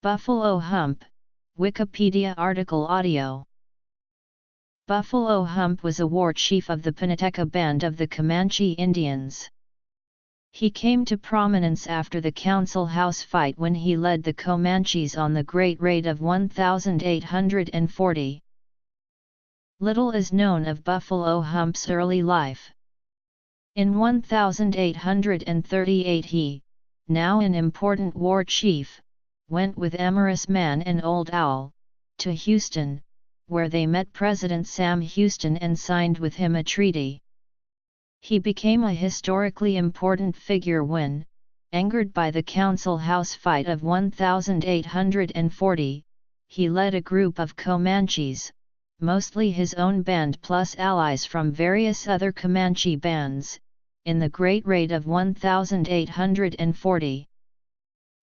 Buffalo Hump, Wikipedia article audio. Buffalo Hump was a war chief of the Panateca band of the Comanche Indians. He came to prominence after the Council House fight when he led the Comanches on the Great Raid of 1840. Little is known of Buffalo Hump's early life. In 1838 he, now an important war chief, went with Emerus Man and Old Owl, to Houston, where they met President Sam Houston and signed with him a treaty. He became a historically important figure when, angered by the Council House fight of 1840, he led a group of Comanches, mostly his own band plus allies from various other Comanche bands, in the Great Raid of 1840.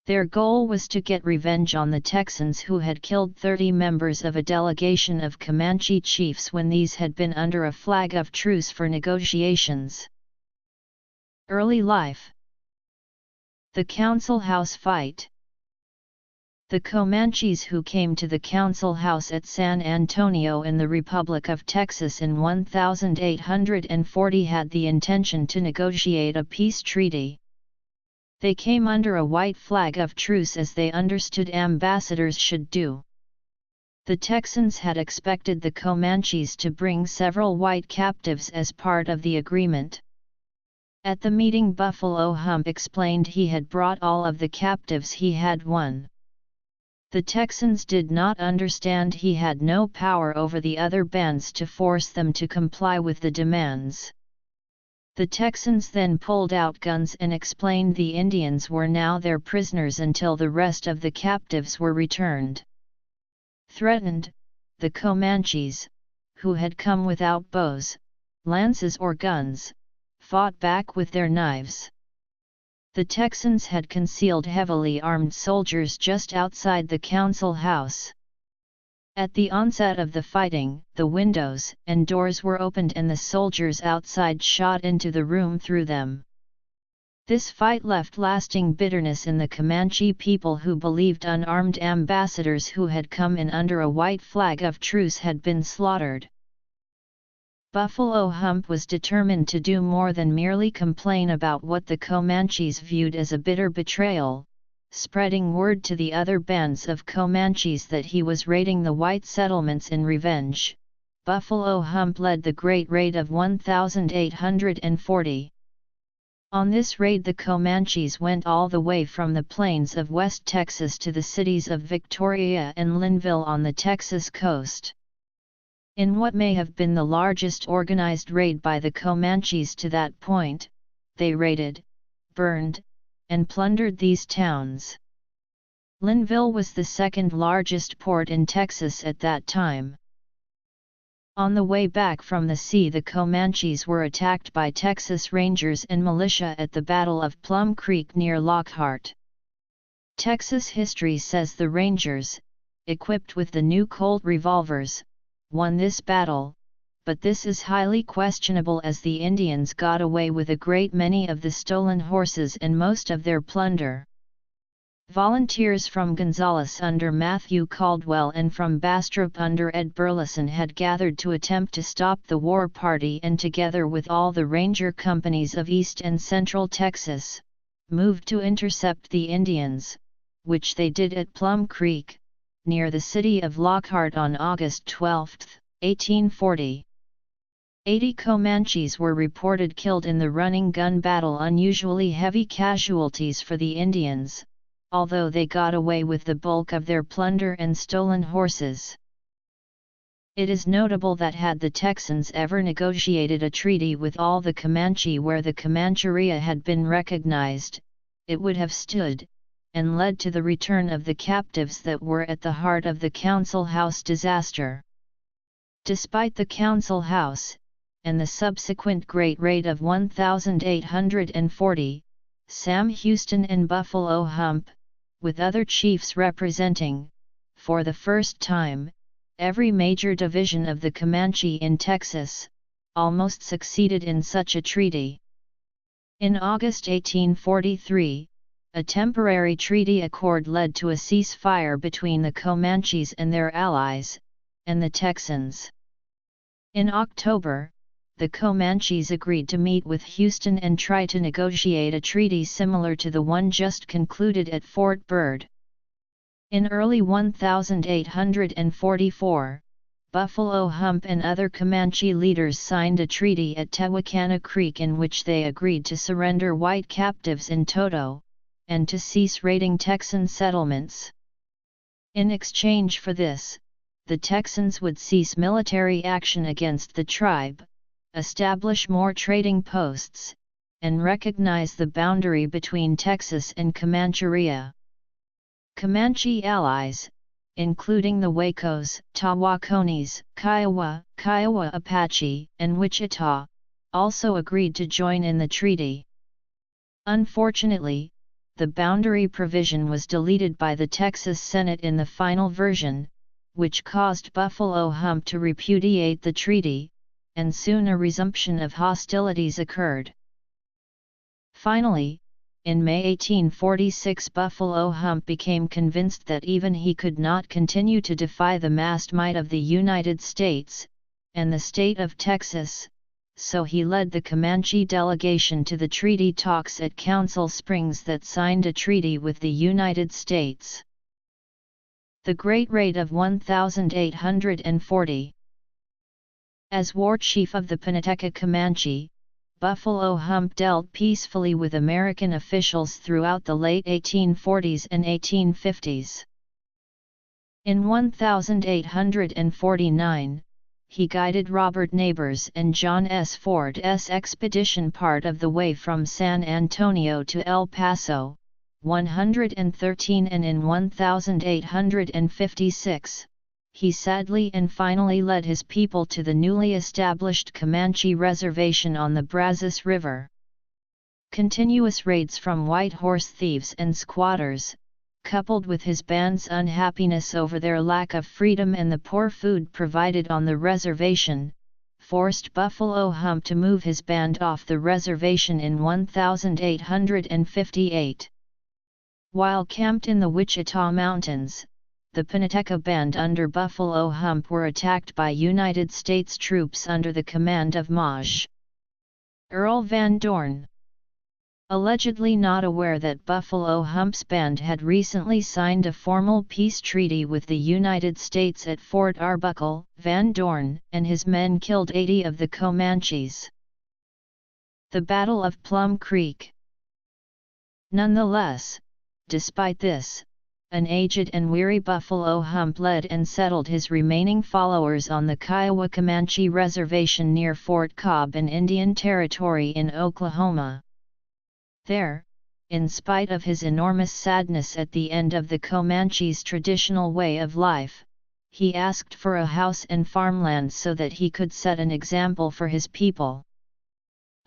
Their goal was to get revenge on the Texans who had killed 30 members of a delegation of Comanche chiefs when these had been under a flag of truce for negotiations. Early life. The Council House fight. The Comanches who came to the Council House at San Antonio in the Republic of Texas in 1840 had the intention to negotiate a peace treaty. They came under a white flag of truce as they understood ambassadors should do. The Texans had expected the Comanches to bring several white captives as part of the agreement. At the meeting, Buffalo Hump explained he had brought all of the captives he had won. The Texans did not understand he had no power over the other bands to force them to comply with the demands. The Texans then pulled out guns and explained the Indians were now their prisoners until the rest of the captives were returned. Threatened, the Comanches, who had come without bows, lances or guns, fought back with their knives. The Texans had concealed heavily armed soldiers just outside the Council House. At the onset of the fighting, the windows and doors were opened and the soldiers outside shot into the room through them. This fight left lasting bitterness in the Comanche people who believed unarmed ambassadors who had come in under a white flag of truce had been slaughtered. Buffalo Hump was determined to do more than merely complain about what the Comanches viewed as a bitter betrayal, spreading word to the other bands of Comanches that he was raiding the white settlements in revenge. Buffalo Hump led the Great Raid of 1840. On this raid the Comanches went all the way from the plains of West Texas to the cities of Victoria and Linville on the Texas coast. In what may have been the largest organized raid by the Comanches to that point, they raided, burned, and plundered these towns. Linville was the second largest port in Texas at that time. On the way back from the sea the Comanches were attacked by Texas Rangers and militia at the Battle of Plum Creek near Lockhart. Texas history says the Rangers, equipped with the new Colt revolvers, won this battle, but this is highly questionable as the Indians got away with a great many of the stolen horses and most of their plunder. Volunteers from Gonzales under Matthew Caldwell and from Bastrop under Ed Burleson had gathered to attempt to stop the war party and together with all the ranger companies of East and Central Texas, moved to intercept the Indians, which they did at Plum Creek, near the city of Lockhart on August 12, 1840. 80 Comanches were reported killed in the running gun battle, unusually heavy casualties for the Indians, although they got away with the bulk of their plunder and stolen horses. It is notable that had the Texans ever negotiated a treaty with all the Comanche where the Comancheria had been recognized, it would have stood, and led to the return of the captives that were at the heart of the Council House disaster. Despite the Council House, and the subsequent Great Raid of 1840, Sam Houston and Buffalo Hump, with other chiefs representing, for the first time, every major division of the Comanche in Texas, almost succeeded in such a treaty. In August 1843, a temporary treaty accord led to a ceasefire between the Comanches and their allies, and the Texans. In October, the Comanches agreed to meet with Houston and try to negotiate a treaty similar to the one just concluded at Fort Byrd. In early 1844, Buffalo Hump and other Comanche leaders signed a treaty at Tewakana Creek in which they agreed to surrender white captives in toto, and to cease raiding Texan settlements. In exchange for this, the Texans would cease military action against the tribe, establish more trading posts, and recognize the boundary between Texas and Comancheria. Comanche allies, including the Wacos, Tawaconis, Kiowa, Kiowa Apache, and Wichita, also agreed to join in the treaty. Unfortunately, the boundary provision was deleted by the Texas Senate in the final version, which caused Buffalo Hump to repudiate the treaty, and soon a resumption of hostilities occurred. Finally, in May 1846 Buffalo Hump became convinced that even he could not continue to defy the massed might of the United States, and the state of Texas, so he led the Comanche delegation to the treaty talks at Council Springs that signed a treaty with the United States. The Great Raid of 1840. As war chief of the Pinateca Comanche, Buffalo Hump dealt peacefully with American officials throughout the late 1840s and 1850s. In 1849, he guided Robert Neighbors and John S. Ford's expedition part of the way from San Antonio to El Paso, 113, and in 1856, he sadly and finally led his people to the newly established Comanche Reservation on the Brazos River. Continuous raids from white horse thieves and squatters, coupled with his band's unhappiness over their lack of freedom and the poor food provided on the reservation, forced Buffalo Hump to move his band off the reservation in 1858. While camped in the Wichita Mountains, the Pinateca Band under Buffalo Hump were attacked by United States troops under the command of Maj. Earl Van Dorn. Allegedly not aware that Buffalo Hump's band had recently signed a formal peace treaty with the United States at Fort Arbuckle, Van Dorn and his men killed 80 of the Comanches. The Battle of Plum Creek. Nonetheless, despite this, an aged and weary Buffalo Hump led and settled his remaining followers on the Kiowa Comanche Reservation near Fort Cobb in Indian Territory in Oklahoma. There, in spite of his enormous sadness at the end of the Comanches' traditional way of life, he asked for a house and farmland so that he could set an example for his people.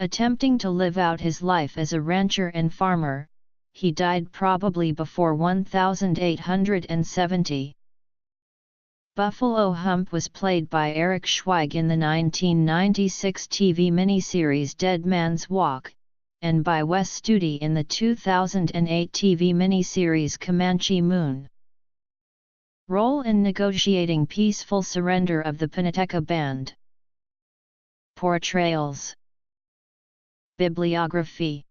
Attempting to live out his life as a rancher and farmer, he died probably before 1870. Buffalo Hump was played by Eric Schweig in the 1996 TV miniseries Dead Man's Walk, and by Wes Studi in the 2008 TV miniseries Comanche Moon. Role in negotiating peaceful surrender of the Pinateca Band. Portrayals. Bibliography.